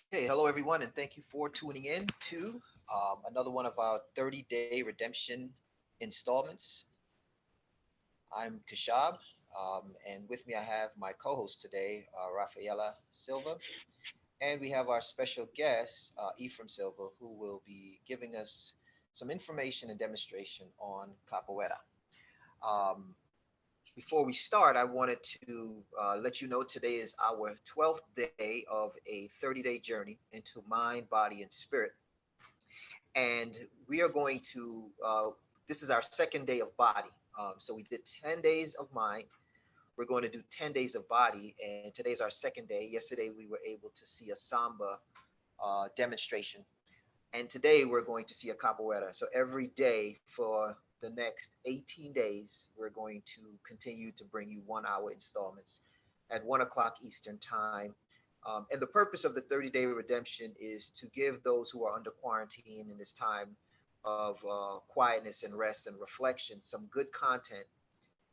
Okay, hello everyone, and thank you for tuning in to another one of our 30-day redemption installments. I'm Kashab, and with me I have my co-host today, Rafaela Silva, and we have our special guest, Ephraim Silva, who will be giving us some information and demonstration on capoeira. Um, Before we start, I wanted to let you know today is our 12th day of a 30-day journey into mind, body, and spirit. And we are going to, this is our second day of body. So we did 10 days of mind. We're going to do 10 days of body. And today's our second day. Yesterday, we were able to see a samba demonstration. And today, we're going to see a capoeira. So every day for the next 18 days, we're going to continue to bring you 1 hour installments at 1 o'clock Eastern Time. And the purpose of the 30-day redemption is to give those who are under quarantine in this time of quietness and rest and reflection some good content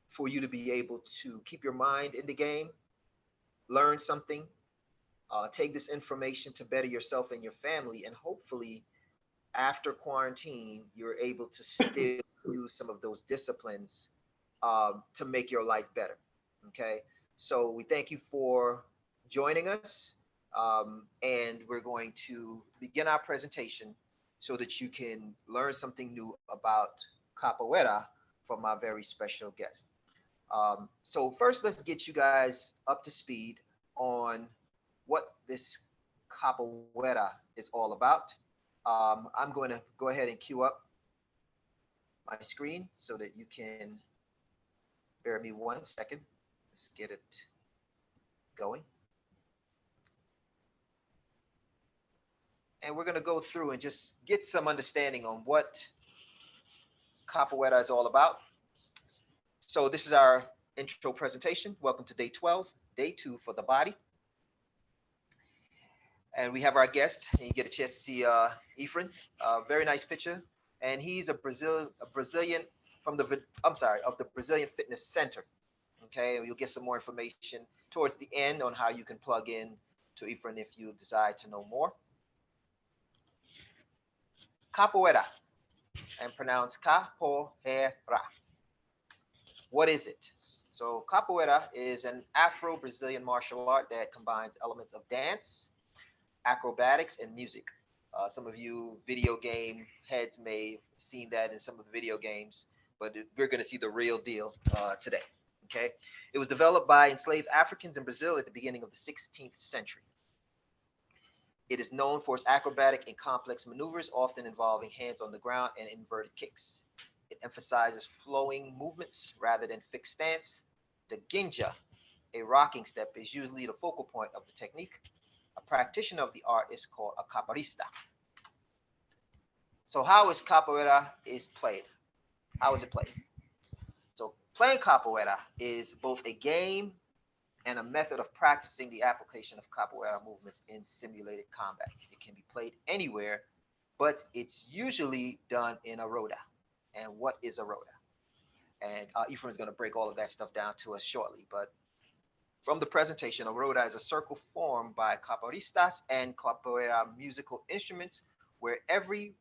for you to be able to keep your mind in the game, learn something, take this information to better yourself and your family, and hopefully after quarantine, you're able to still use some of those disciplines to make your life better. Okay. So we thank you for joining us. And we're going to begin our presentation so that you can learn something new about capoeira from our very special guest. So, first, let's get you guys up to speed on what this capoeira is all about. I'm going to go ahead and cue up my screen so that you can bear me 1 second. Let's get it going. And we're going to go through and just get some understanding on what capoeira is all about. So, this is our intro presentation. Welcome to day 12, day 2 for the body. And we have our guest, and you get a chance to see Ephraim. Very nice picture, and he's a Brazilian from the I'm sorry, of the Brazilian Fitness Center. Okay, and you'll get some more information towards the end on how you can plug in to Ephraim if you desire to know more. Capoeira, and pronounced capoeira. What is it? So capoeira is an Afro-Brazilian martial art that combines elements of dance, acrobatics, and music. Some of you video game heads may have seen that in some of the video games, but we're going to see the real deal today. Okay, it was developed by enslaved Africans in Brazil at the beginning of the 16th century. It is known for its acrobatic and complex maneuvers, often involving hands on the ground and inverted kicks. It emphasizes flowing movements rather than fixed stance. The ginja, a rocking step, is usually the focal point of the technique. A practitioner of the art is called a capoeirista. So how is capoeira is played? How is it played? So playing capoeira is both a game and a method of practicing the application of capoeira movements in simulated combat. It can be played anywhere, but it's usually done in a roda. And what is a roda? And Ephraim is going to break all of that stuff down to us shortly. But from the presentation, a roda is a circle formed by capoeiristas and capoeira musical instruments where every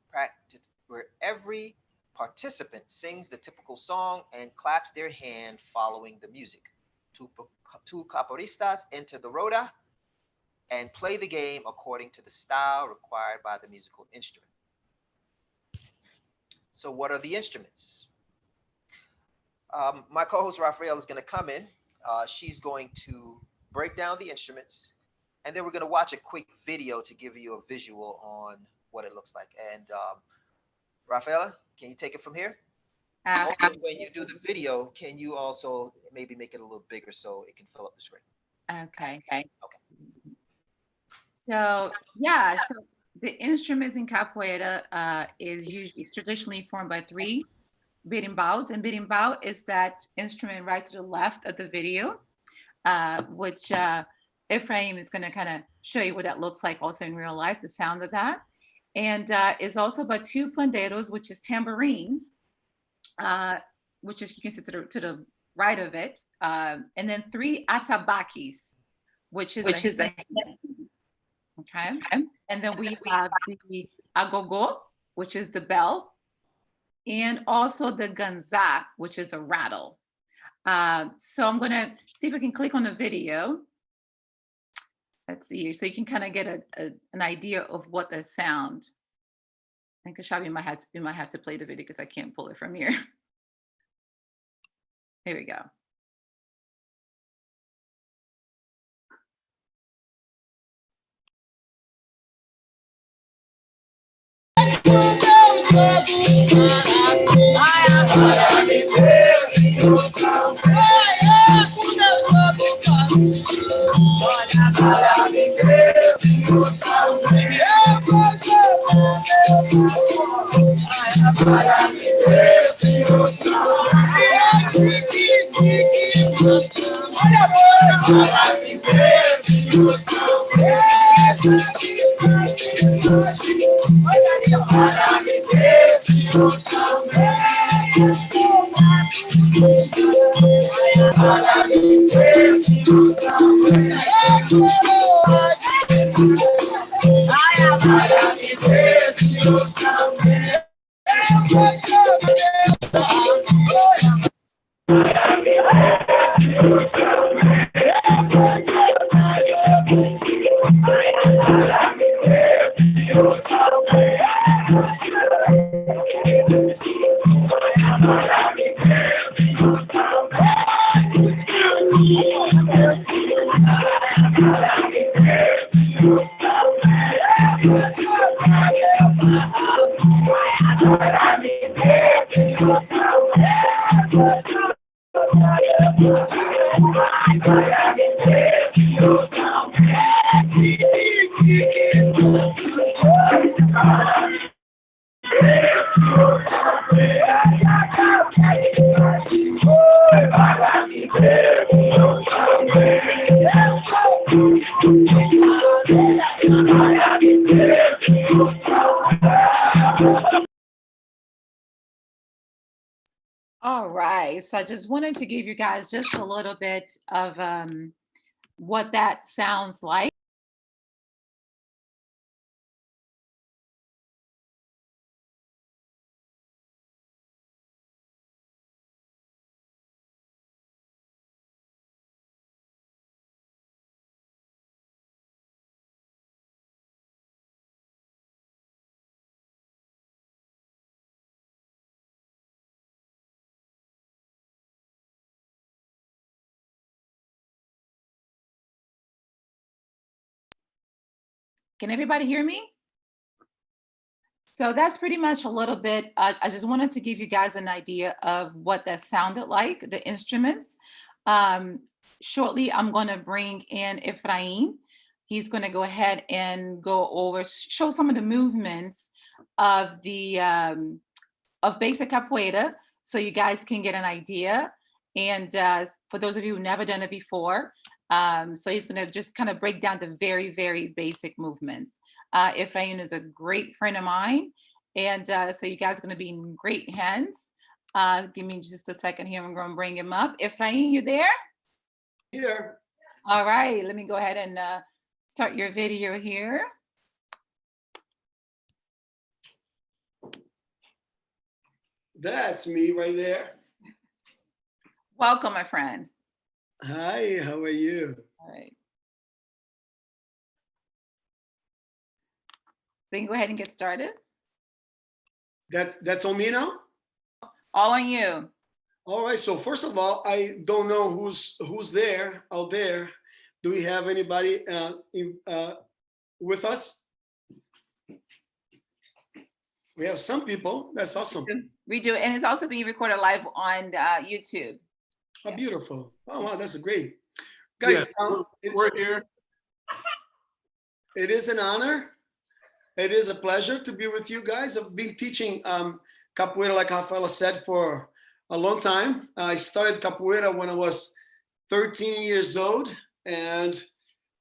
participant sings the typical song and claps their hand following the music. Two capoeiristas enter the roda and play the game according to the style required by the musical instrument. So, what are the instruments? My co-host Raphael is going to come in. She's going to break down the instruments, and then we're going to watch a quick video to give you a visual on what it looks like. And Rafaela, can you take it from here? Also, when you do the video, can you also maybe make it a little bigger so it can fill up the screen? Okay. Okay. So yeah, so the instruments in capoeira is traditionally formed by three berimbaus, and berimbau is that instrument right to the left of the video, which Ephraim is going to kind of show you what that looks like also in real life, the sound of that. And is also by two pandeiros, which is tambourines, which is you can see to the right of it, and then three atabaques, which is a Okay. And then we have the agogo, which is the bell, and also the ganza, which is a rattle. So I'm gonna see if I can click on the video. Let's see here. So you can kind of get an idea of what the sound. I think Kashabi might have to play the video because I can't pull it from here. Here we go. All right, so I just wanted to give you guys just a little bit of what that sounds like. Can everybody hear me? So that's pretty much a little bit, I just wanted to give you guys an idea of what that sounded like, the instruments. Shortly, I'm gonna bring in Efrain. He's gonna go ahead and go over, show some of the movements of the, of basic capoeira, so you guys can get an idea. And for those of you who've never done it before, so he's gonna just kind of break down the very, very basic movements. Efrain is a great friend of mine, and so you guys are gonna be in great hands. Give me just a second here, I'm gonna bring him up. Efrain, you there? Here. All right, let me go ahead and start your video here. That's me right there. Welcome, my friend. Hi, how are you? All right. So you can go ahead and get started. That's on me now? All on you. All right, so first of all, I don't know who's there out there. Do we have anybody with us? We have some people. That's awesome. We do, and it's also being recorded live on YouTube. Oh, yeah. Beautiful. Oh, wow, that's great. Guys, we're here. It is an honor. It is a pleasure to be with you guys. I've been teaching capoeira, like Rafaela said, for a long time. I started capoeira when I was 13 years old, and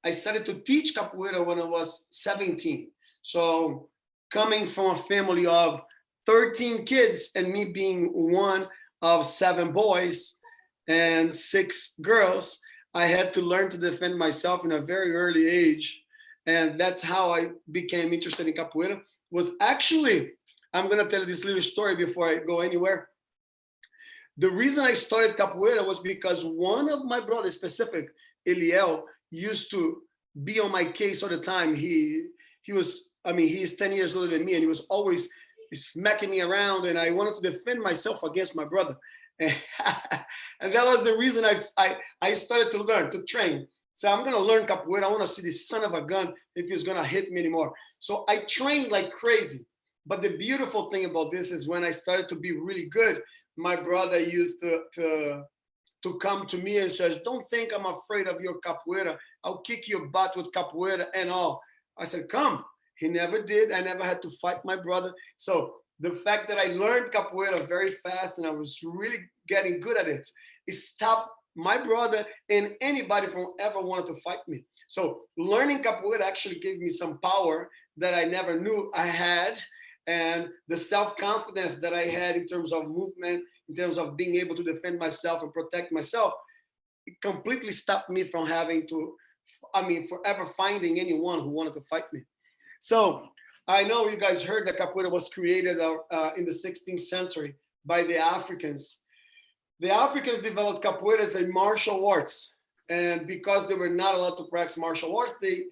I started to teach capoeira when I was 17. So coming from a family of 13 kids and me being one of 7 boys and 6 girls, I had to learn to defend myself in a very early age. and that's how I became interested in capoeira. Was actually, I'm gonna tell you this little story before I go anywhere. The reason I started capoeira was because one of my brothers, specific, Eliel, used to be on my case all the time. He was, I mean, he's 10 years older than me, and he was always smacking me around, and I wanted to defend myself against my brother. And, and that was the reason I started to learn, to train. So I'm gonna learn capoeira. I want to see this son of a gun if he's gonna hit me anymore. So I trained like crazy. But the beautiful thing about this is when I started to be really good, my brother used to come to me and says, "Don't think I'm afraid of your capoeira. I'll kick your butt with capoeira and all." I said, "Come." He never did. I never had to fight my brother. So the fact that I learned capoeira very fast and I was really getting good at it, it stopped my brother and anybody from ever wanted to fight me. So learning capoeira actually gave me some power that I never knew I had, and the self-confidence that I had in terms of movement, in terms of being able to defend myself and protect myself, it completely stopped me from having to, I mean, forever finding anyone who wanted to fight me. So I know you guys heard that capoeira was created in the 16th century by the Africans. The Africans developed capoeira as a martial arts, and because they were not allowed to practice martial arts, they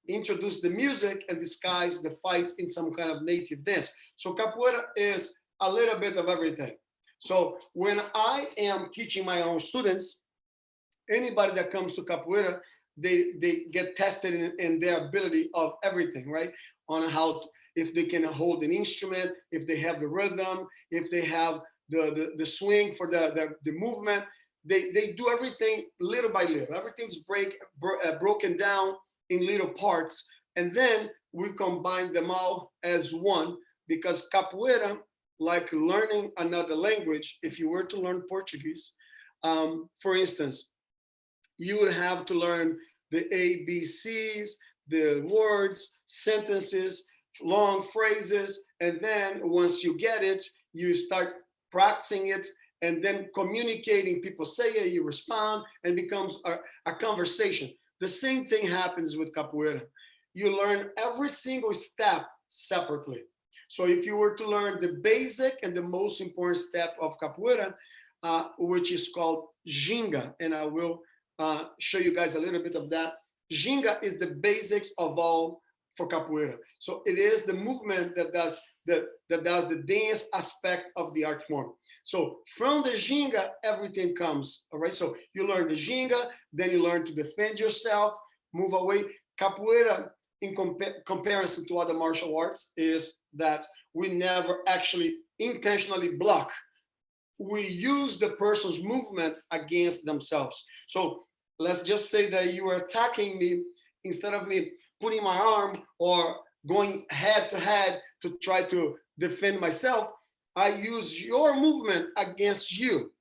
introduce the music and disguise the fight in some kind of native dance. So capoeira is a little bit of everything. So when I am teaching my own students, anybody that comes to capoeira, they get tested in their ability of everything, right? On how, if they can hold an instrument, if they have the rhythm, if they have the swing for the movement. They do everything little by little. Everything's broken down in little parts, and then we combine them all as one, because capoeira, like learning another language, if you were to learn Portuguese, for instance, you would have to learn the ABCs, the words, sentences, long phrases, and then once you get it, you start practicing it, and then communicating. People say it, you respond, and it becomes a conversation. The same thing happens with capoeira. You learn every single step separately. So if you were to learn the basic and the most important step of capoeira, which is called ginga, and I will show you guys a little bit of that. Ginga is the basics of all for capoeira. So it is the movement that does the dance aspect of the art form. So from the ginga, everything comes. All right. So you learn the ginga, then you learn to defend yourself, move away. Capoeira, in comparison to other martial arts, is that we never actually intentionally block. We use the person's movement against themselves. So let's just say that you are attacking me, instead of me putting my arm or going head to head to try to defend myself, I use your movement against you.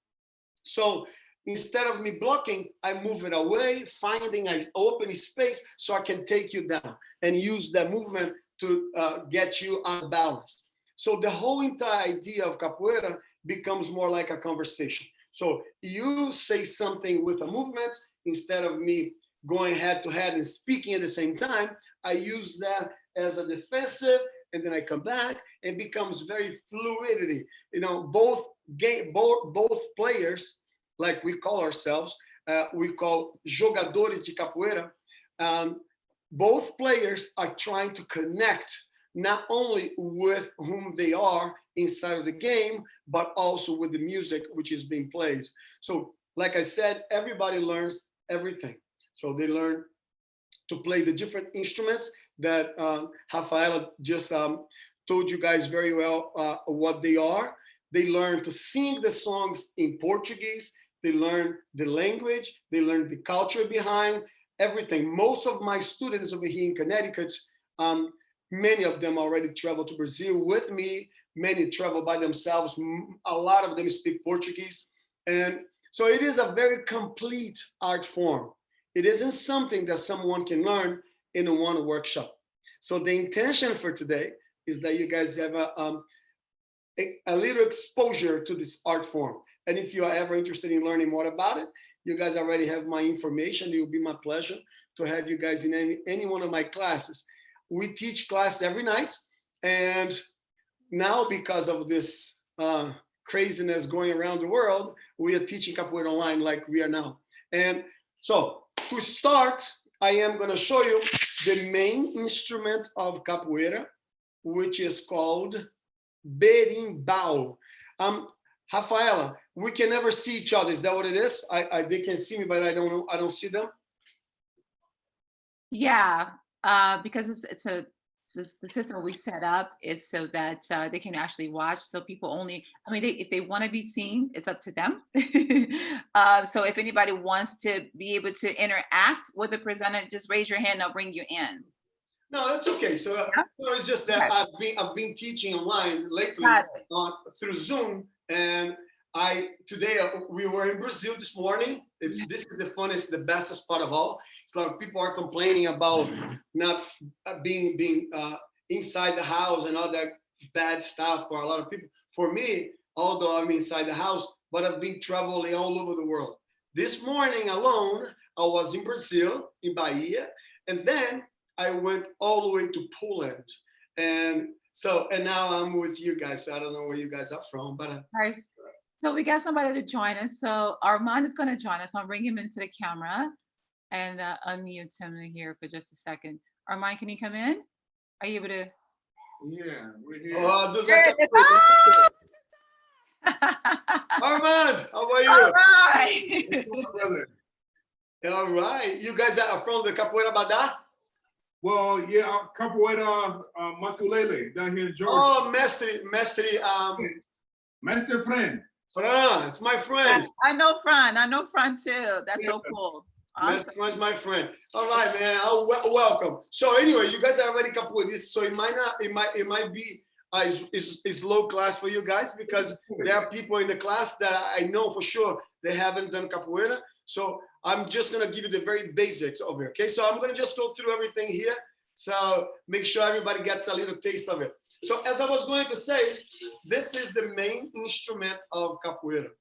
So instead of me blocking, I move it away, finding an open space so I can take you down and use that movement to get you unbalanced. So the whole entire idea of capoeira becomes more like a conversation. So you say something with a movement, instead of me going head to head and speaking at the same time, I use that as a defensive, and then I come back. It becomes very fluidity. You know, both players, like we call ourselves, we call jogadores de capoeira. Both players are trying to connect not only with whom they are inside of the game, but also with the music which is being played. So, like I said, everybody learns everything. So they learn to play the different instruments that Rafaela just told you guys very well what they are. They learn to sing the songs in Portuguese. They learn the language. They learn the culture behind everything. Most of my students over here in Connecticut, many of them already traveled to Brazil with me. Many travel by themselves. A lot of them speak Portuguese. And so it is a very complete art form. It isn't something that someone can learn in one workshop. So the intention for today is that you guys have a little exposure to this art form. And if you are ever interested in learning more about it, you guys already have my information. It will be my pleasure to have you guys in any one of my classes. We teach class every night, and now because of this craziness going around the world, we are teaching capoeira online like we are now. And so to start, I am going to show you the main instrument of capoeira, which is called berimbau. Rafaela, we can never see each other. Is that what it is? They can see me, but I don't know. I don't see them. Yeah, because it's a the system we set up is so that they can actually watch. So people only, I mean, if they want to be seen, it's up to them. So if anybody wants to be able to interact with the presenter, just raise your hand. I'll bring you in. No, that's okay. So no, it's just that I've been teaching online lately through Zoom, and today we were in Brazil this morning. This is the funnest, the bestest part of all. It's like people are complaining about not being inside the house and all that bad stuff for a lot of people. For me, although I'm inside the house, but I've been traveling all over the world. This morning alone, I was in Brazil, in Bahia, and then I went all the way to Poland, and now I'm with you guys. So I don't know where you guys are from, but nice. So we got somebody to join us. So Armand is going to join us. I'll bring him into the camera and unmute him here for just a second. Armand, can you come in? Are you able to? Yeah, we're here. Armand, how are you? All right. All right. You guys are from the Capoeira Badá? Well, yeah, Capoeira Matulele down here in Georgia. Oh, Mestre, Master Friend. Fran, it's my friend. I know Fran too. That's so cool. Awesome. That's my friend. All right, man. Welcome. So anyway, you guys are already capoeira, so it might be is low class for you guys because there are people in the class that I know for sure they haven't done capoeira. So I'm just gonna give you the very basics of it. Okay, so I'm gonna just go through everything here. So make sure everybody gets a little taste of it. So as I was going to say, this is the main instrument of capoeira.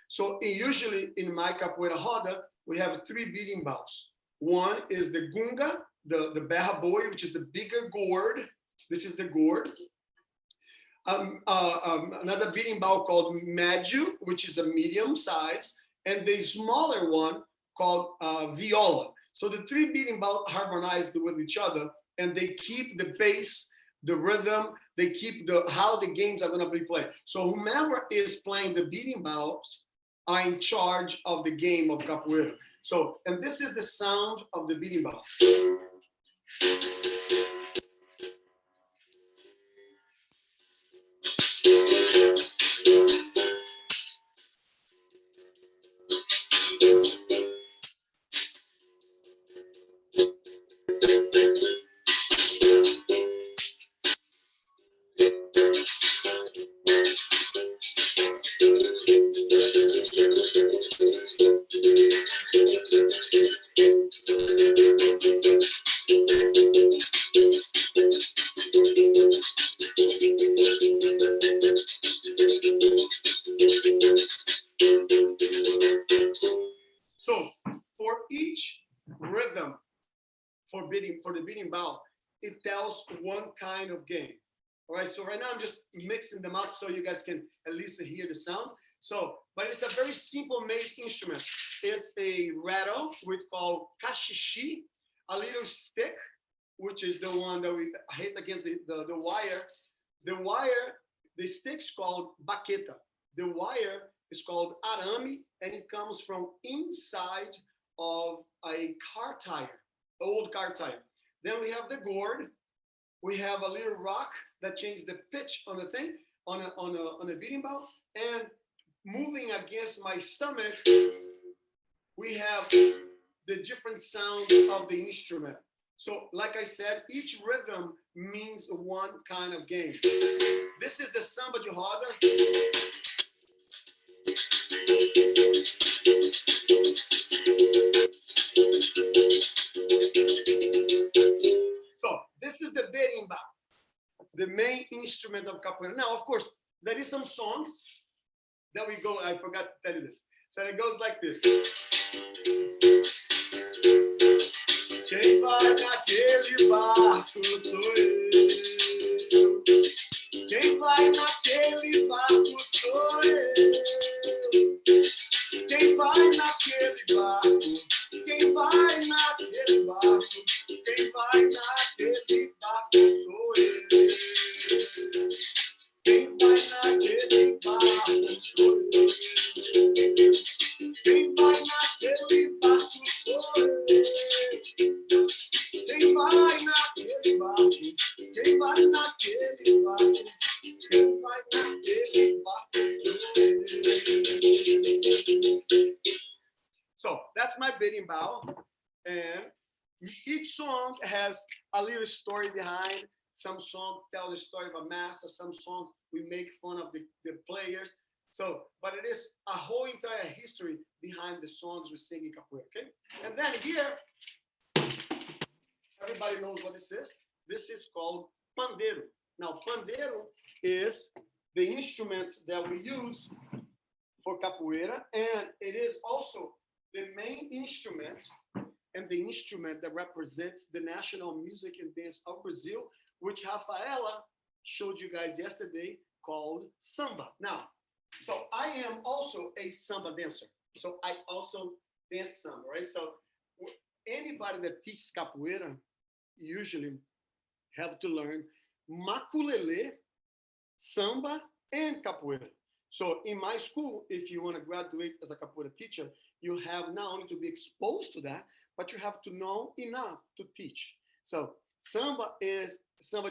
So usually in my capoeira roda, we have 3 beating bows. One is the gunga, the berra boi, which is the bigger gourd. This is the gourd. Another beating bow called médio, which is a medium size, and the smaller one called viola. So the 3 beating bows harmonized with each other, and they keep the bass, the rhythm, they keep how the games are going to be played. So whomever is playing the beating bows are in charge of the game of capoeira. So, and this is the sound of the beating bow. So for each rhythm for the beating bow, it tells one kind of game. All right, so right now I'm just mixing them up so you guys can at least hear the sound. So, but it's a very simple made instrument. It's a rattle, we call caxixi, a little stick, which is the one that we hit against the wire. The wire, the stick's called baqueta. The wire is called arame, and it comes from inside of a car tire, old car tire. Then we have the gourd. We have a little rock that changes the pitch on the thing, on a beating bow. And moving against my stomach, we have the different sounds of the instrument. So like I said, each rhythm means one kind of game. This is the samba de roda. So this is the berimbau, the main instrument of capoeira. Now, of course, there is some songs that we go, I forgot to tell you this. So it goes like this. vai naquele barco sou eu. Quem vai naquele barco sou eu. Quem vai naquele barco? Quem vai naquele barco? Quem vai naquele barco sou eu. Quem vai naquele barco sou eu. Quem vai naquele barco sou eu. Quem vai naquele barco? Quem vai naquele barco? Quem vai naquele barco sou eu. So that's my bidding bow, and each song has a little story behind. Some songs tell the story of a master. Some songs we make fun of the players. So, but it is a whole entire history behind the songs we sing in capoeira. Okay, and then here, everybody knows what this is. This is called pandeiro. Now, pandeiro is the instrument that we use for capoeira, and it is also the main instrument and the instrument that represents the national music and dance of Brazil, which Rafaela showed you guys yesterday, called samba. Now, so I am also a samba dancer. So I also dance samba, right? So anybody that teaches capoeira usually have to learn maculelê, samba, and capoeira. So in my school, if you want to graduate as a capoeira teacher, you have not only to be exposed to that, but you have to know enough to teach. So samba de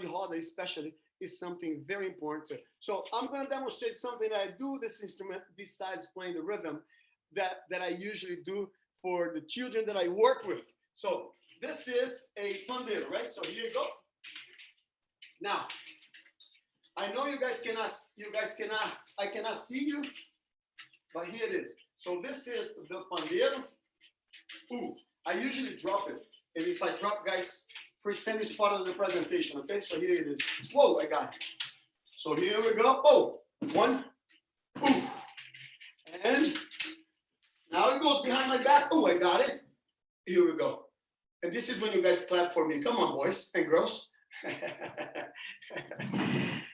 roda especially, is something very important. So I'm going to demonstrate something that I do this instrument besides playing the rhythm that I usually do for the children that I work with. So this is a pandeiro, right? So here you go. Now, I know I cannot see you, but here it is. So this is the pandeiro. Ooh, I usually drop it. And if I drop, guys, pretend it's part of the presentation, okay? So here it is. Whoa, I got it. So here we go. Oh, one. Ooh. And now it goes behind my back. Oh, I got it. Here we go. And this is when you guys clap for me. Come on, boys and girls.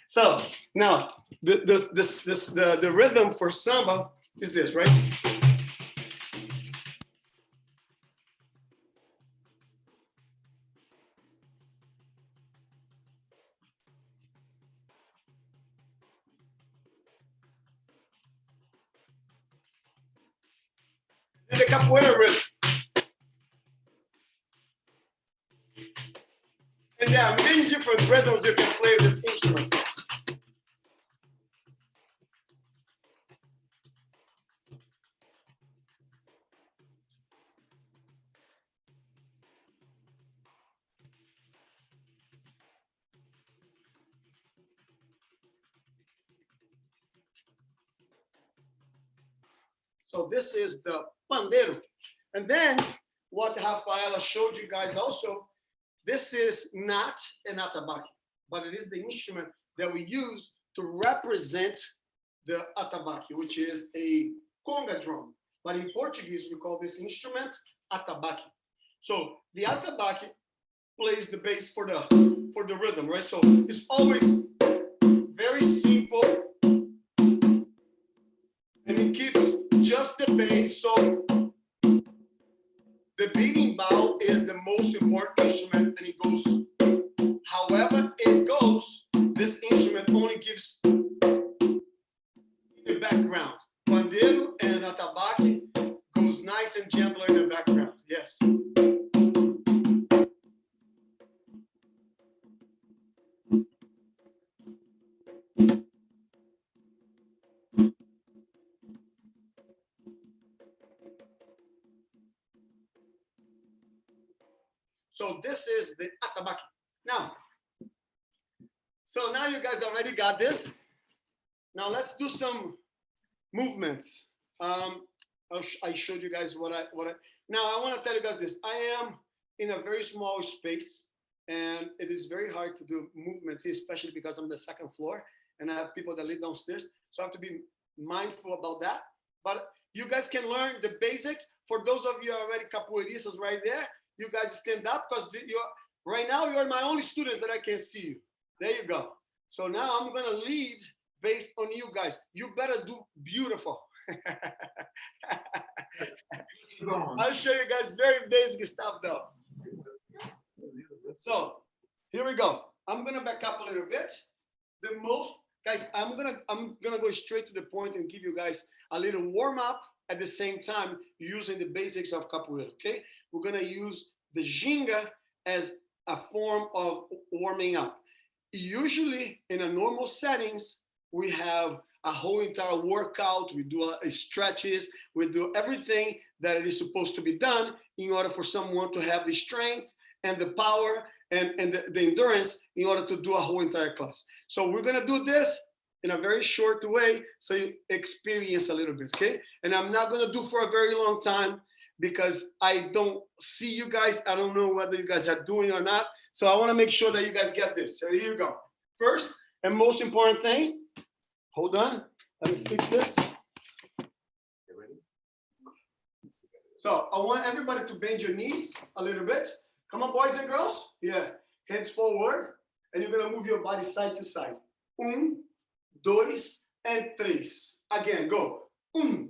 So now the rhythm for samba is this, right? And the capoeira rhythm. And there are many different rhythms you can play with this instrument. So this is the pandeiro. And then what Rafaela showed you guys also, this is not an atabaque, but it is the instrument that we use to represent the atabaque, which is a conga drum. But in Portuguese, we call this instrument atabaque. So the atabaque plays the bass for the rhythm, right? So it's always very simple, and it keeps just the bass. So the beating bow is the most important instrument, and it goes however it goes. This instrument only gives the background. Pandeiro and atabaque goes nice and gentle in the background. Yes. So this is the atabaque. Now, so now you guys already got this. Now let's do some movements. I showed you guys what I. Now I want to tell you guys this. I am in a very small space, and it is very hard to do movements, especially because I'm the second floor, and I have people that live downstairs. So I have to be mindful about that. But you guys can learn the basics. For those of you already capoeiristas right there, you guys stand up because right now you're my only student that I can see you. There you go. So now I'm gonna lead based on you guys. You better do beautiful. I'll show you guys very basic stuff though. So here we go. I'm gonna back up a little bit. The most guys, I'm gonna go straight to the point and give you guys a little warm up at the same time using the basics of capoeira. Okay, we're gonna use the ginga as a form of warming up. Usually in a normal settings, we have a whole entire workout, we do stretches, we do everything that it is supposed to be done in order for someone to have the strength and the power and the endurance in order to do a whole entire class. So we're gonna do this in a very short way so you experience a little bit, okay? And I'm not gonna do for a very long time because I don't see you guys. I don't know whether you guys are doing or not. So I wanna make sure that you guys get this. So here you go. First and most important thing, hold on, let me fix this. So I want everybody to bend your knees a little bit. Come on, boys and girls. Yeah, hands forward. And you're gonna move your body side to side. 1, 2, and 3. Again, go. 1,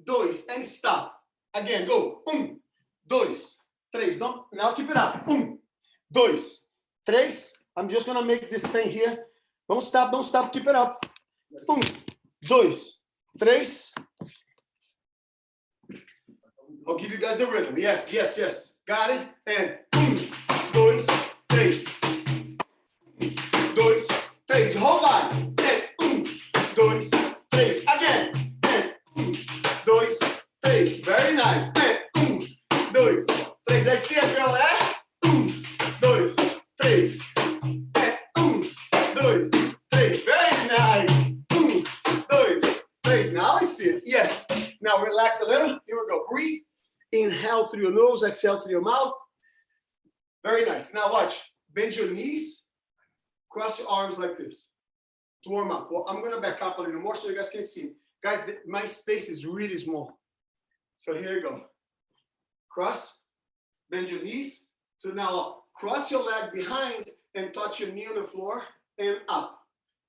2, and stop. Again, go. 1, 2, 3. Don't, now keep it up. 1, 2, 3. I'm just gonna make this thing here. Don't stop, keep it up. 1, 2, 3. I'll give you guys the rhythm. Yes. Got it? And 1, 2, 3. 2, 3. Whole body. And 1, 2, 3. Again. And 1, 2, 3. Very nice. And 1, 2, 3. Let's see it, girl. 1, 2, 3. And 1, 2, 3. Very nice. 1, 2, 3. Now I see it. Yes. Now relax a little. Here we go. Breathe. Inhale through your nose, exhale through your mouth. Very nice. Now watch. Bend your knees, cross your arms like this to warm up. Well, I'm gonna back up a little more so you guys can see. Guys, my space is really small. So here you go. Cross, bend your knees. So now cross your leg behind and touch your knee on the floor and up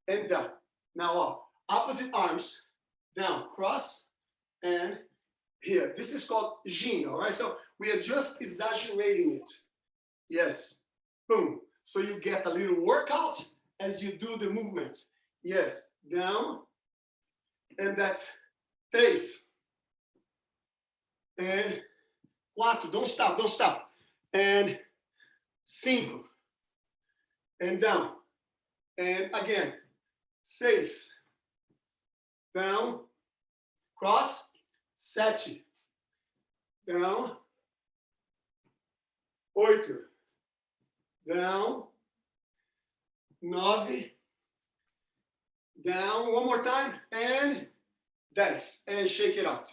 and down. Now up. Opposite arms, down, cross, and here. This is called ginga, all right? So we are just exaggerating it. Yes, boom. So you get a little workout as you do the movement. Yes, down, and that's 3. And 4, don't stop. And 5, and down. And again, 6, down, cross, 7, down, 8, down, 9, down, one more time, and 10, and shake it out.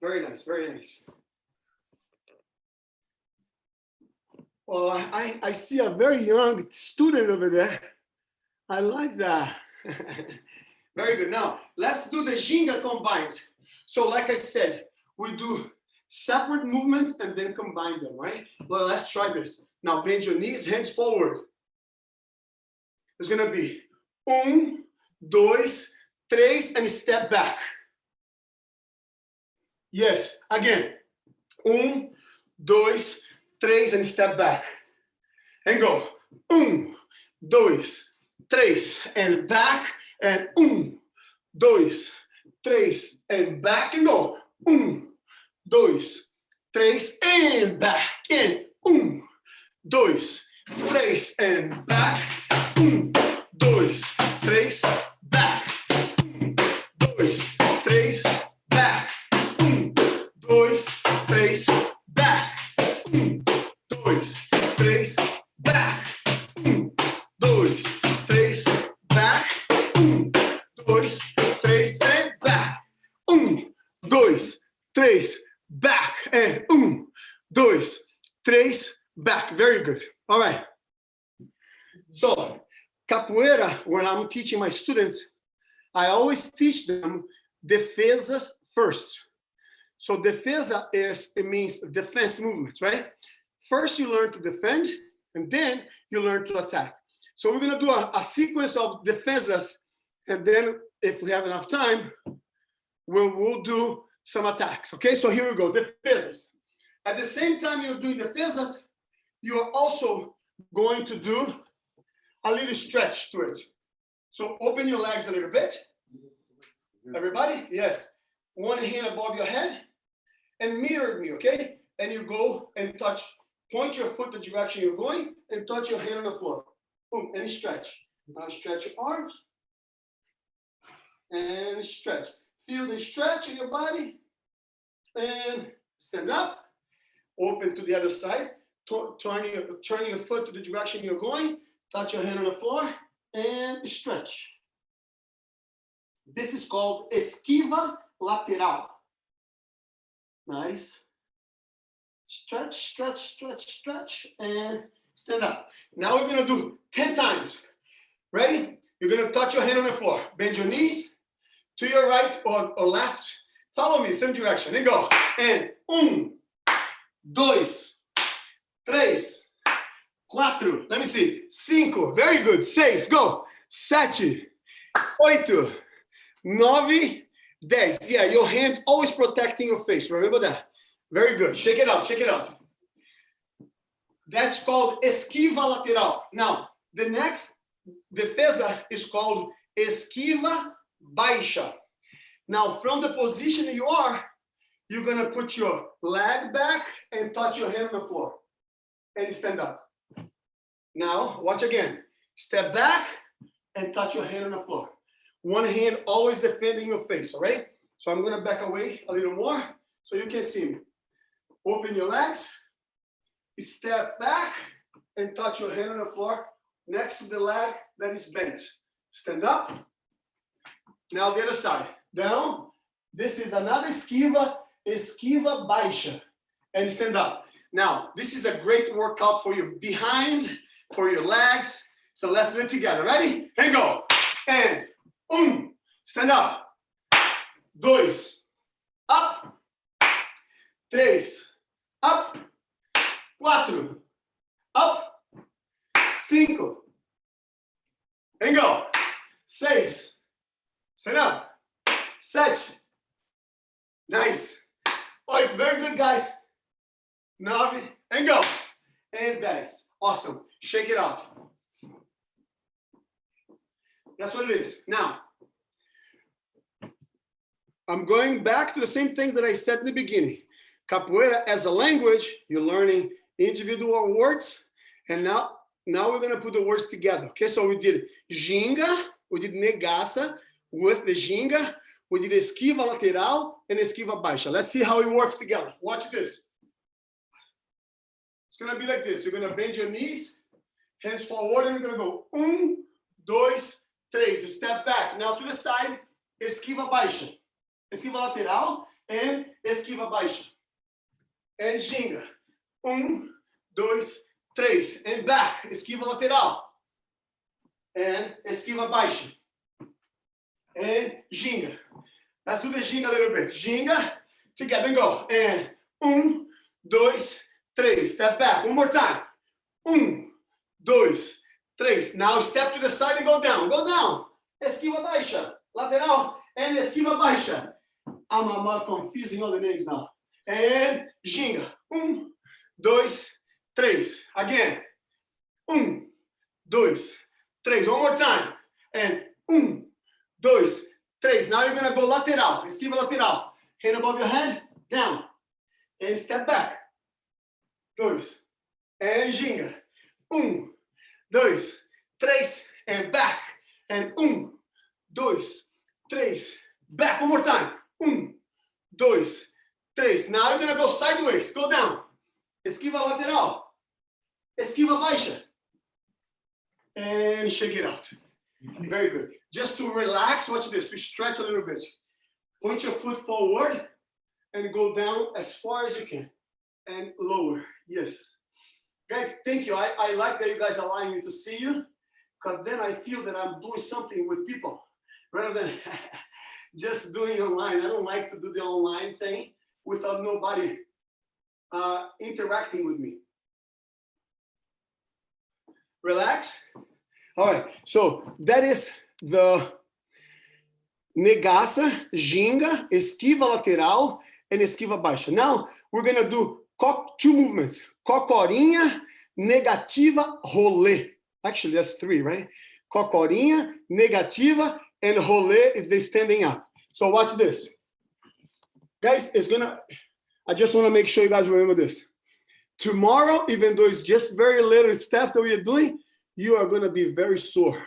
Very nice, very nice. Well, I see a very young student over there. I like that. Very good. Now, let's do the ginga combined. So like I said, we do separate movements and then combine them, right? Well, let's try this. Now bend your knees, hands forward. It's gonna be 1, 2, 3, and step back. Yes, again. 1, 2, 3, and step back. And go. 1, 2, 3, and back, and 1, 2, 3, and back, and go. 1, 2, 3, and back, and 1, 2, 3, and back. 1, 2, 3, back. 1, 2, 3, back. 1, 2, 3, back. 1, 2, 3, back. 1, 2, 3, back. 1, 2, 3, and back. 1, 2, 3, back, and 1, 2, 3, back. Very good. All right. So capoeira, when I'm teaching my students, I always teach them defesas first. So defesa it means defense movements, right? first you learn to defend, and then you learn to attack. So we're gonna do a sequence of defensas, and then if we have enough time, we'll do some attacks, okay? So here we go, defensas. At the same time you're doing defensas, you are also going to do a little stretch to it. So open your legs a little bit. Everybody? Yes. One hand above your head and mirror me, okay? And you go and touch, point your foot the direction you're going and touch your hand on the floor. Boom, and stretch. Now stretch your arms and stretch. Feel the stretch in your body and stand up. Open to the other side. Turn your foot to the direction you're going. Touch your hand on the floor and stretch. This is called esquiva lateral. Nice. Stretch, stretch, stretch, stretch, and stand up. Now we're gonna do 10 times. Ready? You're gonna touch your hand on the floor. Bend your knees to your right or left. Follow me, same direction. And go. And 1, 2, 3, 4. Let me see. 5. Very good. 6. Go. 7, 8, 9, 10. Yeah, your hand always protecting your face. Remember that. Very good. Shake it out. Shake it out. That's called esquiva lateral. Now, the next defesa is called esquiva baixa. Now, from the position you are, you're going to put your leg back and touch your hand on the floor. And stand up. Now, watch again. Step back and touch your hand on the floor. One hand always defending your face, all right? So I'm going to back away a little more so you can see me. Open your legs. Step back and touch your hand on the floor next to the leg that is bent. Stand up. Now the other side. Down. This is another esquiva baixa. And stand up. Now, this is a great workout for your behind, for your legs. So let's do it together. Ready? And go. And 1. Stand up. 2. Up. 3. Up. 4. Up. 5. And go. 6. Stand up. 7. Nice. 8. Very good, guys. 9. And go. And 10. Awesome. Shake it out. That's what it is. Now, I'm going back to the same thing that I said in the beginning. Capoeira as a language, you're learning individual words, and now we're going to put the words together. Okay, so we did ginga, we did negaça with the ginga, we did esquiva lateral and esquiva baixa. Let's see how it works together. Watch this. It's going to be like this. You're going to bend your knees, hands forward, and you're going to go 1, 2, 3. Step back. Now to the side, esquiva baixa. Esquiva lateral and esquiva baixa. And ginga. 1, 2, 3. And back. Esquiva lateral. And esquiva baixa. And ginga. Let's do the ginga a little bit. Ginga. Together and go. And 1, 2, 3. Step back. One more time. 1, 2, 3. Now step to the side and go down. Go down. Esquiva baixa. Lateral and esquiva baixa. I'm confusing all the names now. And ginga. 1, 2, 3. Again. 1, 2, 3. One more time. And 1, 2, 3. Now you're gonna go lateral. Esquiva lateral. Hand above your head. Down. And step back. 2. And ginga. 1, 2, 3. And back. And 1, 2, 3. Back. One more time. 1, 2, 3. Now you're gonna go sideways. Go down. Esquiva lateral. Esquiva baixa. And shake it out. Very good. Just to relax, watch this. We stretch a little bit. Point your foot forward and go down as far as you can. And lower. Yes. Guys, thank you. I like that you guys are allowing me to see you, because then I feel that I'm doing something with people rather than just doing online. I don't like to do the online thing without nobody interacting with me. Relax. All right. So that is the negaça, ginga, esquiva lateral, and esquiva baixa. Now we're going to do two movements. Cocorinha, negativa, rolê. Actually, that's three, right? Cocorinha, negativa, and rolê is the standing up. So watch this. Guys, I just want to make sure you guys remember this. Tomorrow, even though it's just very little stuff that we are doing, you are going to be very sore.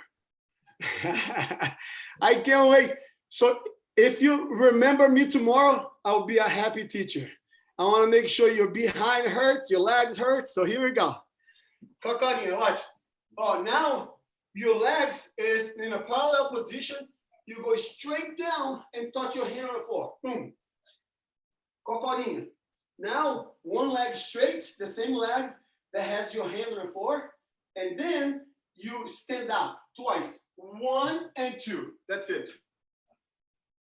I can't wait. So if you remember me tomorrow, I'll be a happy teacher. I want to make sure your behind hurts, your legs hurt. So here we go. Cocorinha, watch. Oh, now your legs is in a parallel position. You go straight down and touch your hand on the floor. Boom. Cocorinha. Now, one leg straight, the same leg that has your hand on the floor. And then you stand up twice. 1 and 2. That's it.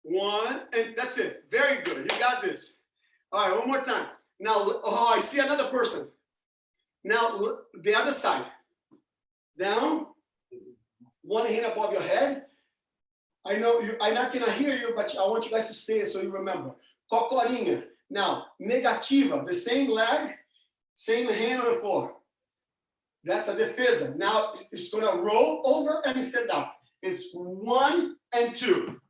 1 and that's it. Very good. You got this. All right, one more time. Now, oh, I see another person. Now, look, the other side. Down. One hand above your head. I know I'm not going to hear you, but I want you guys to say it so you remember. Cocorinha. Now, negativa, the same leg, same hand on the floor. That's a defesa. Now, it's going to roll over and stand up. It's 1 and 2.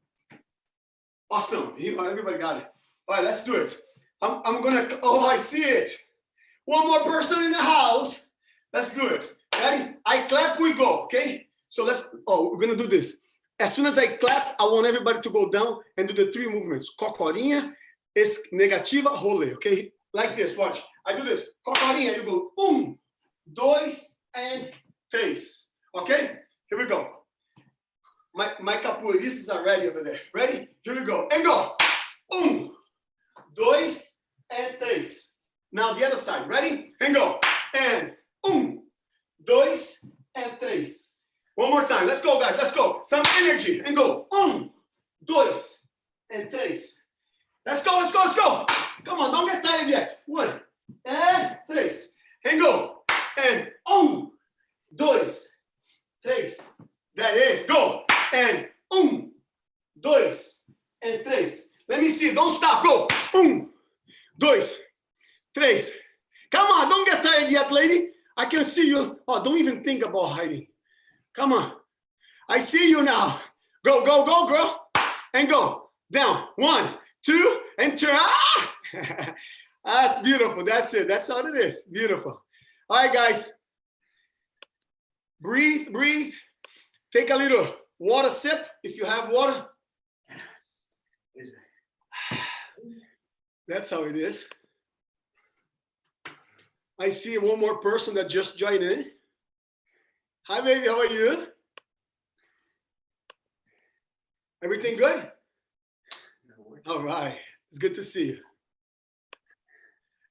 Awesome. Everybody got it. All right, let's do it. I'm going to, oh, I see it. One more person in the house. Let's do it. Ready? I clap, we go, okay? So we're going to do this. As soon as I clap, I want everybody to go down and do the 3 movements. Cocorinha, negativa, rolê, okay? Like this, watch. I do this. Cocorinha, you go 1, 2, and 3. Okay? Here we go. My capoeiristas are ready over there. Ready? Here we go. And go. 1, 2, and 3. Now the other side. Ready? And go. And 1, 2, and 3. One more time. Let's go, guys. Let's go. Some energy. And go. 1, 2, and 3. Let's go, let's go, let's go. Come on, don't get tired yet. 1, and 3. And go. And 1, 2, 3. That is. Go. And 1, 2, and 3. Let me see. Don't stop. Go. 1, 2, 3. Come on, don't get tired yet, lady. I can see you. Oh, don't even think about hiding. Come on. I see you now. Go, go, go, girl. And go. Down. 1, 2, and turn. Ah! That's beautiful. That's it. That's how it is. Beautiful. All right, guys. Breathe, breathe. Take a little water sip if you have water. That's how it is. I see one more person that just joined in. Hi, baby. How are you? Everything good? All right. It's good to see you.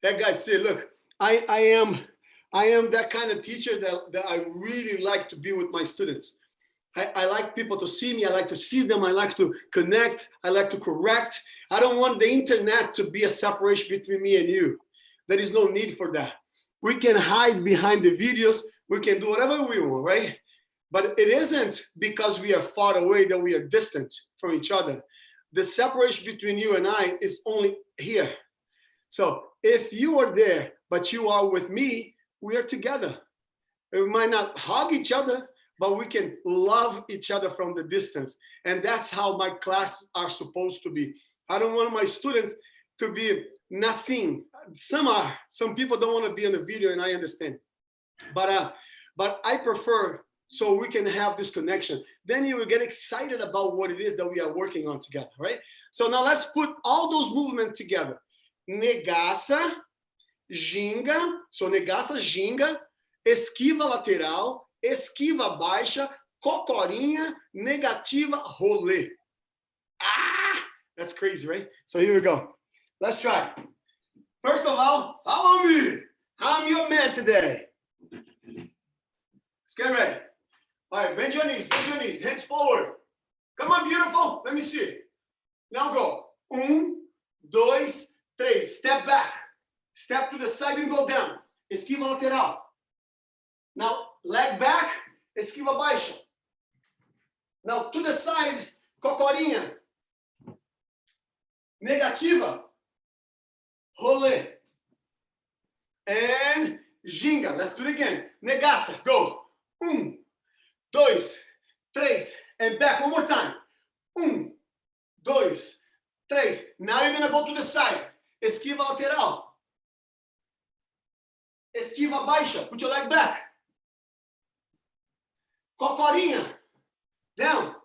That guy said, look, I am that kind of teacher that I really like to be with my students. I like people to see me. I like to see them. I like to connect. I like to correct. I don't want the internet to be a separation between me and you. There is no need for that. We can hide behind the videos. We can do whatever we want, right? But it isn't because we are far away that we are distant from each other. The separation between you and I is only here. So if you are there, but you are with me, we are together. We might not hug each other, but we can love each other from the distance. And that's how my classes are supposed to be. I don't want my students to be not seen. Some people don't want to be in the video, and I understand. But I prefer so we can have this connection. Then you will get excited about what it is that we are working on together, right? So now let's put all those movements together. Negaça, ginga. So negaça, ginga, esquiva lateral, esquiva baixa, cocorinha, negativa, rolê. Ah, that's crazy, right? So here we go. Let's try. First of all, follow me. I'm your man today. Let's get ready. All right, bend your knees, hands forward. Come on, beautiful. Let me see. Now go. 1, 2, 3. Step back. Step to the side and go down. Esquiva lateral. Now, leg back, esquiva baixa. Now, to the side, cocorinha. Negativa, rolê. And ginga. Let's do it again. Negaça, go. 1, 2, 3, and back one more time. 1, 2, 3. Now you're gonna go to the side. Esquiva lateral. Esquiva baixa. Put your leg back. Cocorinha. Down.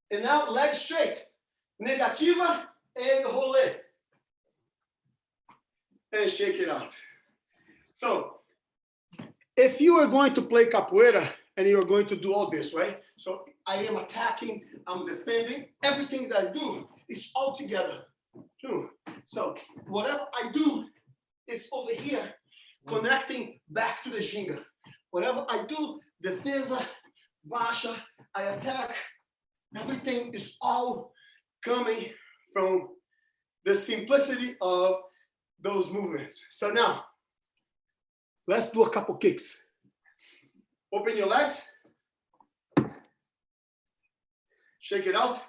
And now leg straight. Negativa and rolê. And shake it out. So, if you are going to play capoeira and you are going to do all this, right? So I am attacking, I'm defending. Everything that I do is all together. So whatever I do is over here, connecting back to the ginga. Whatever I do, defesa, baixa, I attack. Everything is all coming from the simplicity of those movements. So now, let's do a couple kicks. Open your legs. Shake it out.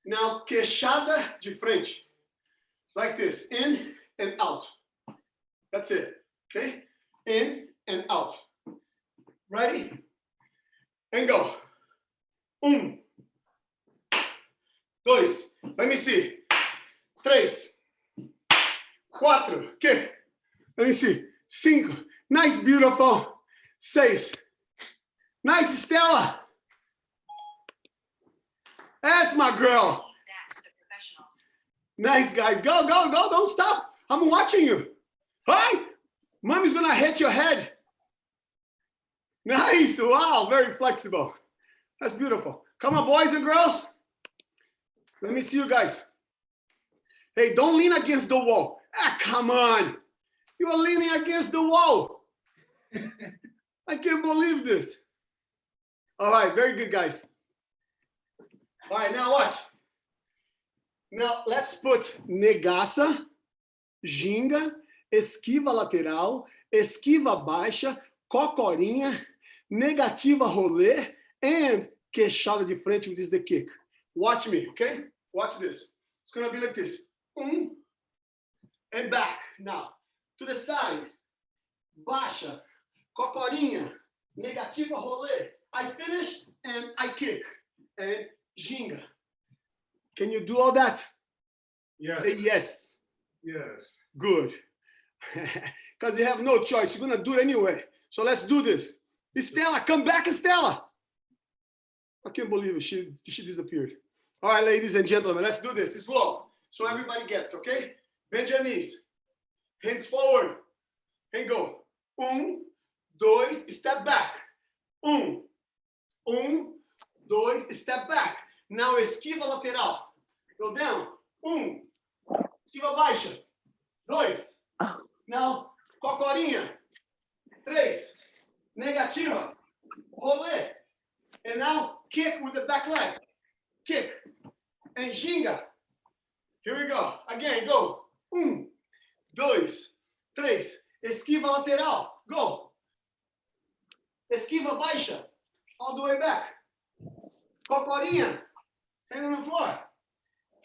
Now, queixada de frente. Like this, in and out. That's it, okay? In and out. Ready? And go. 1, 2, let me see. 3, 4, kick. Let me see. 5, nice, beautiful. 6, nice, Stella. That's my girl. That to the professionals. Nice, guys. Go, go, go. Don't stop. I'm watching you. Hi. Mommy's going to hit your head. Nice. Wow. Very flexible. That's beautiful. Come on, boys and girls. Let me see you guys. Hey, don't lean against the wall. Ah, come on. You are leaning against the wall. I can't believe this. All right. Very good, guys. All right, now watch. Now let's put negaça, ginga, esquiva lateral, esquiva baixa, cocorinha, negativa rolê, and queixada de frente, which is the kick. Watch me, okay? Watch this. It's gonna be like this. And back. Now, to the side. Baixa, cocorinha, negativa rolê. I finish and I kick. And ginga. Can you do all that? Yes. Say yes. Yes. Good. Because you have no choice. You're going to do it anyway. So let's do this. Estela, come back, Estela. I can't believe it. She disappeared. All right, ladies and gentlemen, let's do this. It's slow. So everybody gets, okay? Bend your knees. Hands forward. And go. 1, 2, step back. 1, 2, step back. Now esquiva lateral. Go down. 1. Esquiva baixa. 2. Now cocorinha. 3. Negativa. Rolê. And now kick with the back leg. Kick. And ginga. Here we go. Again, go. 1, 2, 3. Esquiva lateral. Go. Esquiva baixa. All the way back. Cocorinha. Hand on the floor.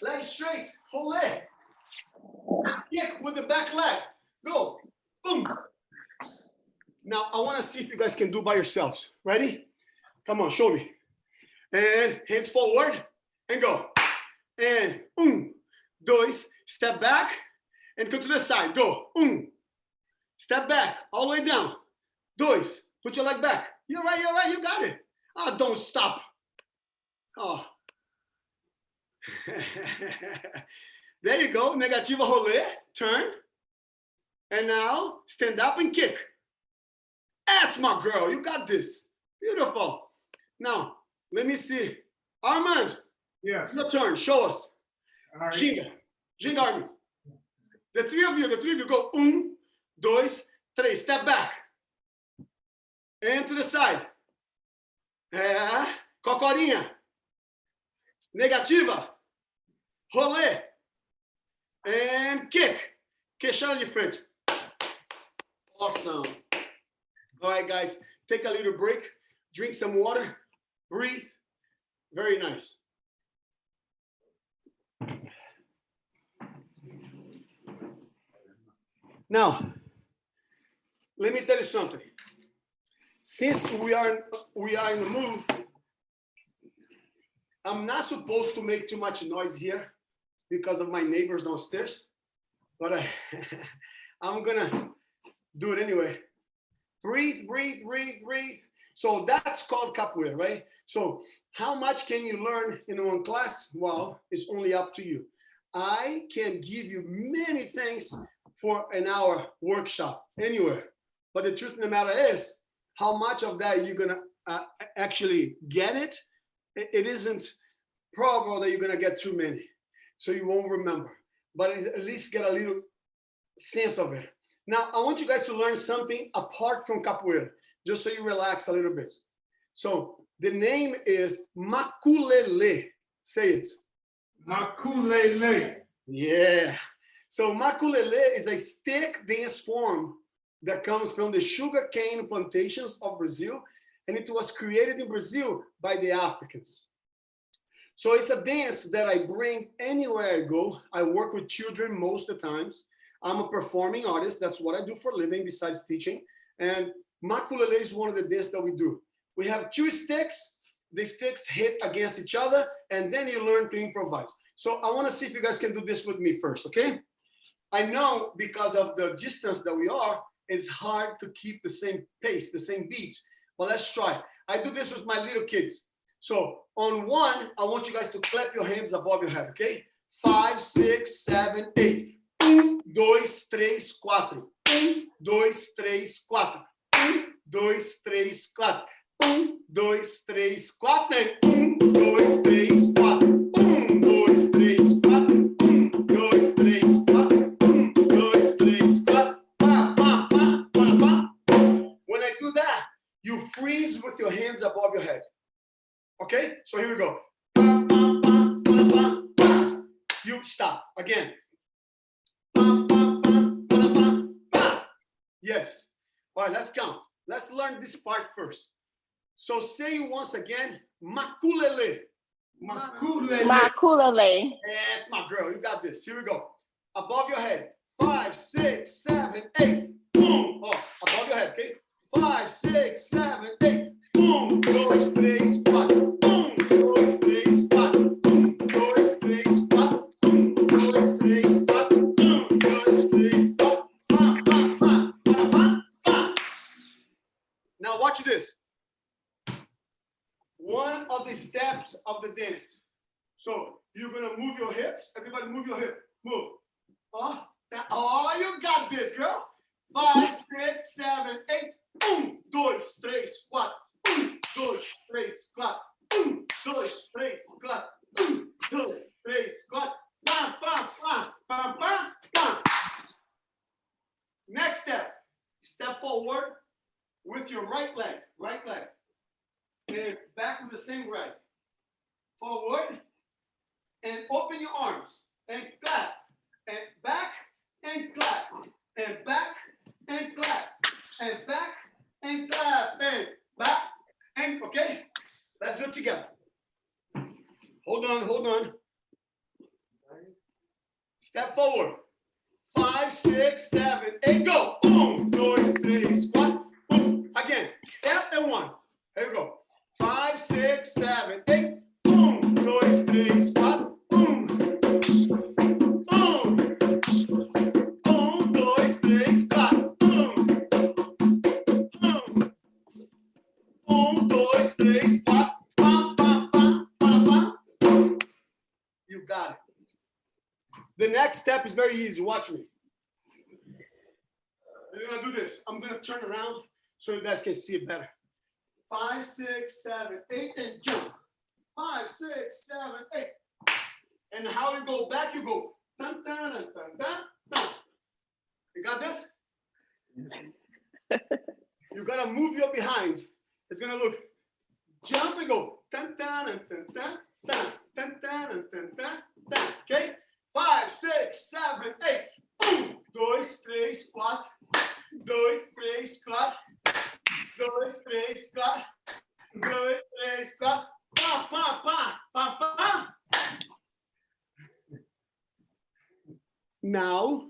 Leg straight. Rolê. And kick with the back leg. Go. Boom. Now, I want to see if you guys can do by yourselves. Ready? Come on, show me. And hands forward. And go. And 1, 2, step back. And go to the side. Go. 1. Step back. All the way down. 2. Put your leg back. You're right, you got it. Oh, don't stop. Oh. There you go. Negativa rolê. Turn. And now stand up and kick. That's my girl. You got this. Beautiful. Now, let me see. Armand. Yes. Your turn. Show us. All right. Ginga. Ginga, Armand. The three of you go. 1, 2, 3. Step back. And to the side. Cocorinha. Negativa. Rolê. And kick. Queixada de frente. Awesome. All right, guys, take a little break, drink some water, breathe. Very nice. Now, let me tell you something. Since we are in the move, I'm not supposed to make too much noise here because of my neighbors downstairs, but I'm gonna do it anyway. Breathe, breathe, breathe, breathe. So that's called capoeira, right? So how much can you learn in one class? Well, it's only up to you. I can give you many things for an hour workshop anywhere. But the truth of the matter is, how much of that you're gonna actually get it? It isn't probable that you're gonna get too many, so you won't remember. But at least get a little sense of it. Now, I want you guys to learn something apart from capoeira, just so you relax a little bit. So the name is makulele. Say it. Makulele. Yeah. So makulele is a stick dance form that comes from the sugarcane plantations of Brazil, and it was created in Brazil by the Africans. So it's a dance that I bring anywhere I go. I work with children most of the times. I'm a performing artist. That's what I do for a living besides teaching. And makulele is one of the dances that we do. We have two sticks. The sticks hit against each other, and then you learn to improvise. So I want to see if you guys can do this with me first, okay? I know because of the distance that we are, it's hard to keep the same pace, the same beat. But let's try. I do this with my little kids. So on one, I want you guys to clap your hands above your head, okay? 5, 6, 7, 8. 1, 2, 3, 4. 1, 2, 3, 4. 1, 2, 3, 4. 1, 2, 3, 4. And 1, 2, 3, 4. 1, 2, 3, 4. 1, 2, 3, 4. 1, 2, 3, 4. Pa, pa, pa, pa, pa. When I do that, you freeze with your hands above your head. Okay? So here we go. Pa, pa, pa, pa, pa, pa. You stop. Again. Pa, pa, pa, pa, pa, pa. Yes. All right, let's count. Let's learn this part first. So say once again, makulele. Makulele. Makulele. That's my girl. You got this. Here we go. Above your head. 5, 6, 7, 8. Boom. Oh, above your head, okay? 5, 6, 7, 8. Boom. 2, 3, 4. Boom. 2, 3, 4. Boom. 2, 3, 4. Boom. 2, 3, 4. Boom. 2, 3, 4. Pa, pa, pa, pa, pa, pa. Now watch this. One of the steps of the dance. So you're gonna move your hips. Everybody move your hip. Move. Oh, you got this, girl. 5, 6, 7, 8. 1, 2, 3, 4. 1, 2, 3, 4. 1, 2, 3, 4. 1, 2, 3, 4. Pam, pam, pam, pam, pam, pam. Next step. Step forward with your right leg. Right leg. And back with the same leg. Forward. And open your arms. And clap. And back. And clap. And back. And clap. And back. And clap. And back. And okay. Let's do it together. Hold on. Hold on. Step forward. 5, 6, 7, 8. Go. 1, 2, 3, 4. Boom. Again. Step and 1. Here we go. 5, 6, 7, 8. 1, 2, 3, 4. Boom. 1, 2, 3, 4. Boom. 1, 2, 3, 4. Pam, pam, pam, pam, pam. You got it. The next step is very easy. Watch me. You're gonna do this. I'm gonna turn around so you guys can see it better. 5, 6, 7, 8, and jump. 5, 6, 7, 8. And how you go back, you go. Dun, dun, dun, dun, dun, dun. You got this? You gotta move your behind. It's gonna look. Jump and go. Dun, dun, dun, dun, dun, dun, dun, dun, dun, dun, dun. Okay? 5, 6, 7, 8. 1, 2, Now,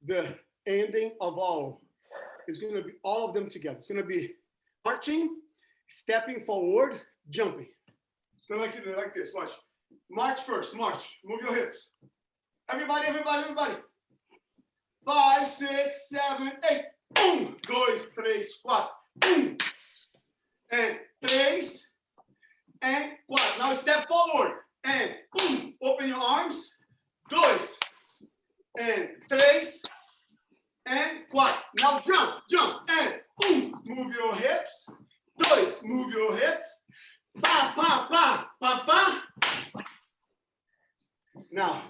the ending of all is going to be all of them together. It's going to be marching, stepping forward, jumping. It's going to like this. Watch. March first. March. Move your hips. Everybody, everybody, everybody. 5, 6, 7, 8. 1, 2, 3, 4. And 3 and 4. Now step forward and open your arms. 2 and 3 and 4. Now jump, jump and move your hips. 2, move your hips. Pa, pa, pa, pa, pa. Now,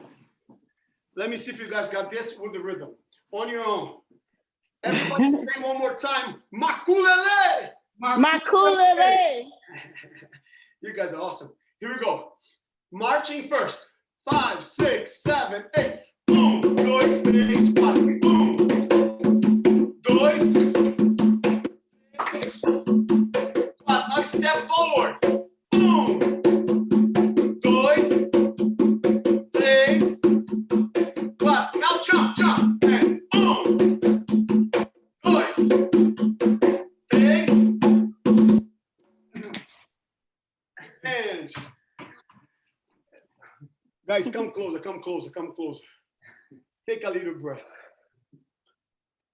let me see if you guys got this with the rhythm. On your own. Everybody say one more time. Makulele! Makulele! You guys are awesome. Here we go. Marching first. 5, 6, 7, 8. 1, 2, 3, 4. 1, 2, 3. Now step forward. 1, 2, 3, 4. Now jump, jump. And 1, 2, 3. And guys, come closer, come closer, come closer. Take a little breath.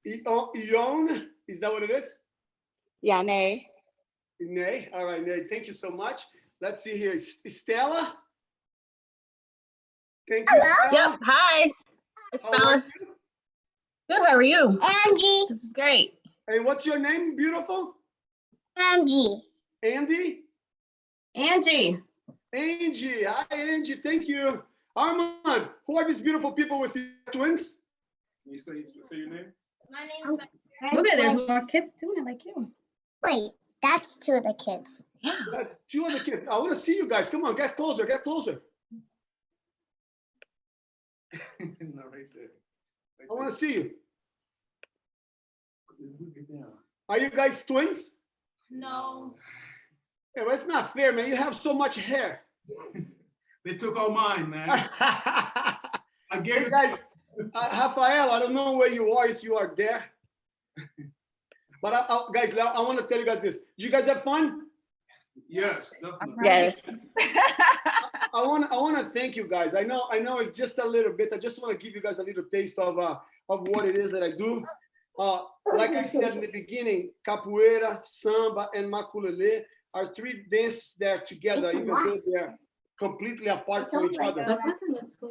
Ion, is that what it is? Yeah, Nay. Nay. All right, Nay. Thank you so much. Let's see here. Stella. Thank you. Stella. Yep. Hi. How are you? Good. How are you? Angie. This is great. And what's your name, beautiful? Angie. Andy? Angie. Angie. Hi, Angie. Thank you. Armand, who are these beautiful people with you? Twins? Can you say your name? My name's Look at there's more kids doing it like you. Wait, that's 2 of the kids. Yeah. 2 other kids. I want to see you guys. Come on, get closer, get closer. No, right there. I want to see you. Get down. Are you guys twins? no. Yeah, well, it's not fair, man. You have so much hair. They took all mine, man. I gave Hey, it guys, Rafael, I don't know where you are, if you are there. But guys, I want to tell you guys this. Did you guys have fun? Yes, definitely. Yes. I want to thank you guys. I know it's just a little bit. I just want to give you guys a little taste of what it is that I do. Like I said in the beginning, capoeira, samba, and makulele are 3 dances that are together, even though they're completely apart from each other.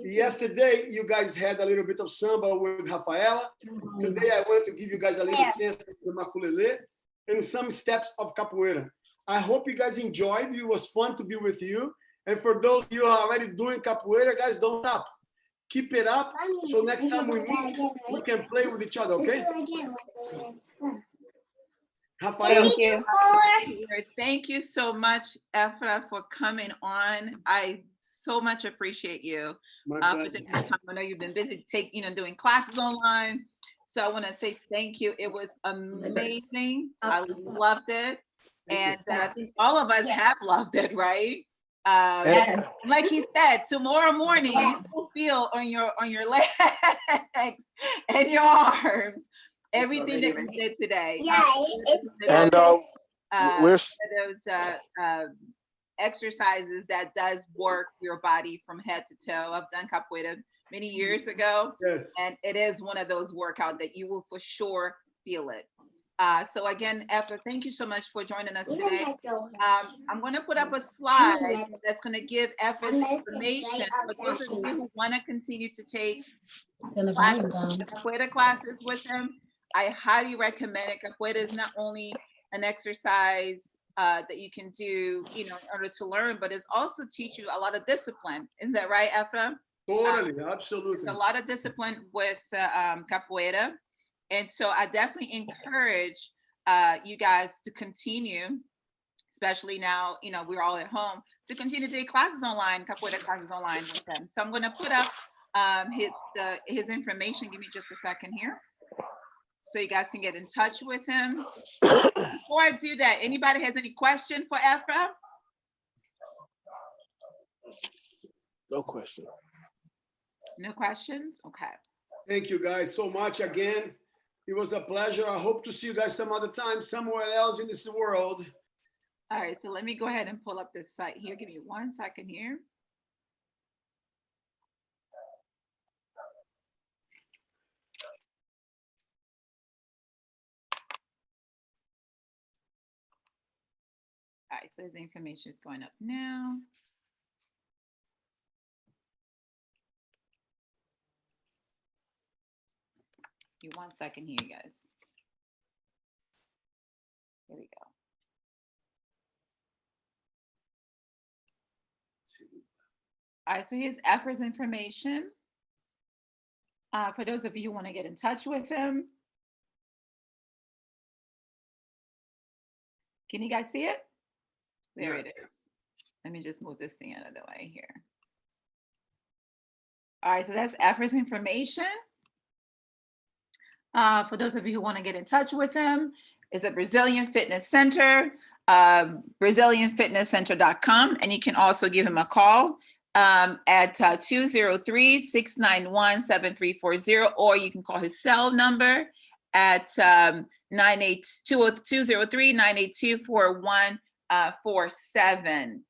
Yesterday, you guys had a little bit of samba with Rafaela. Today, I wanted to give you guys a little sense of the makulele and some steps of capoeira. I hope you guys enjoyed. It was fun to be with you. And for those of you who are already doing capoeira, guys, don't stop. Keep it up. So next time we meet, we can play with each other, okay? Rafaela. Thank you. Thank you so much, Ephra, for coming on. I so much appreciate you for taking the time. I know you've been busy doing classes online. So I want to say thank you. It was amazing. I loved it. And I think all of us have loved it, right? And like he said, tomorrow morning you will feel on your legs and your arms everything that we did today. Yeah, And we're those exercises that does work your body from head to toe. I've done capoeira many years ago, Yes. and it is one of those workouts that you will for sure feel it. So again, Ephra, thank you so much for joining us today. I'm going to put up a slide that's going to give Ephra information for those of you who want to continue to take capoeira classes with him. I highly recommend it. Capoeira is not only an exercise that you can do, in order to learn, but it's also teach you a lot of discipline. Isn't that right, Ephra? Totally, absolutely. There's a lot of discipline with capoeira. And so I definitely encourage you guys to continue, especially now, we're all at home, to continue to take classes online, capoeira classes online with them. So I'm going to put up his information. Give me just a second here, so you guys can get in touch with him. Before I do that, anybody has any question for Ephra? no question. No questions? Okay. Thank you guys so much again. It was a pleasure. I hope to see you guys some other time, somewhere else in this world. All right, so let me go ahead and pull up this site here. Give me 1 second here. All right, so this information is going up now. Give me 1 second here, you guys. Here we go. All right, so here's Efra's information. For those of you who want to get in touch with him. Can you guys see it? There Yeah. it is. Let me just move this thing out of the way here. All right, so that's Efra's information. For those of you who want to get in touch with him, it's a Brazilian Fitness Center, BrazilianFitnessCenter.com, and you can also give him a call at 203-691-7340, or you can call his cell number at 203-982-4147.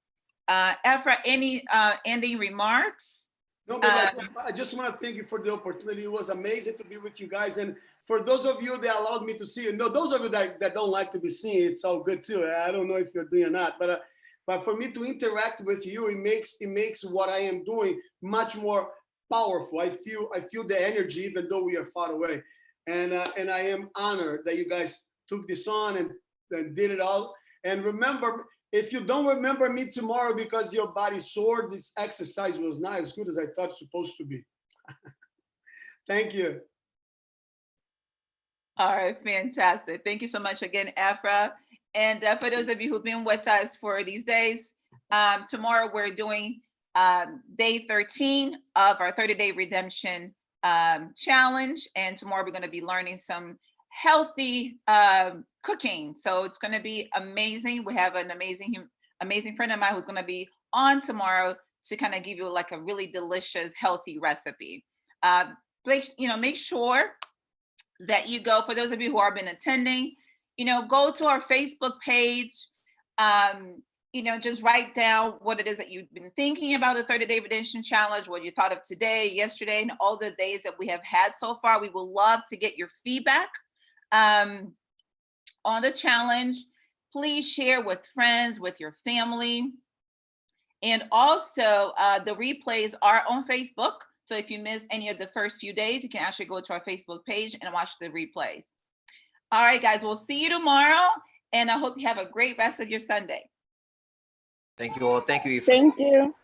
Efra, any ending remarks? No, but I just want to thank you for the opportunity. It was amazing to be with you guys. And for those of you that allowed me to see you, no, those of you that don't like to be seen, it's all good too. I don't know if you're doing or not, but for me to interact with you, it makes what I am doing much more powerful. I feel the energy, even though we are far away. And I am honored that you guys took this on and did it all. And remember, if you don't remember me tomorrow because your body's sore, this exercise was not as good as I thought it's supposed to be. Thank you. All right, fantastic. Thank you so much again, Efra. And for those of you who've been with us for these days, tomorrow we're doing day 13 of our 30-day redemption challenge. And tomorrow we're going to be learning some healthy cooking. So it's going to be amazing. We have an amazing friend of mine who's going to be on tomorrow to kind of give you like a really delicious, healthy recipe. Make sure that you go, for those of you who have been attending, go to our Facebook page, just write down what it is that you've been thinking about the 30-day redemption challenge, what you thought of today, yesterday, and all the days that we have had so far. We will love to get your feedback on the challenge. Please share with friends, with your family. And also the replays are on Facebook. So if you miss any of the first few days, you can actually go to our Facebook page and watch the replays. All right, guys, we'll see you tomorrow. And I hope you have a great rest of your Sunday. Thank you all. Thank you, Eva. Thank you.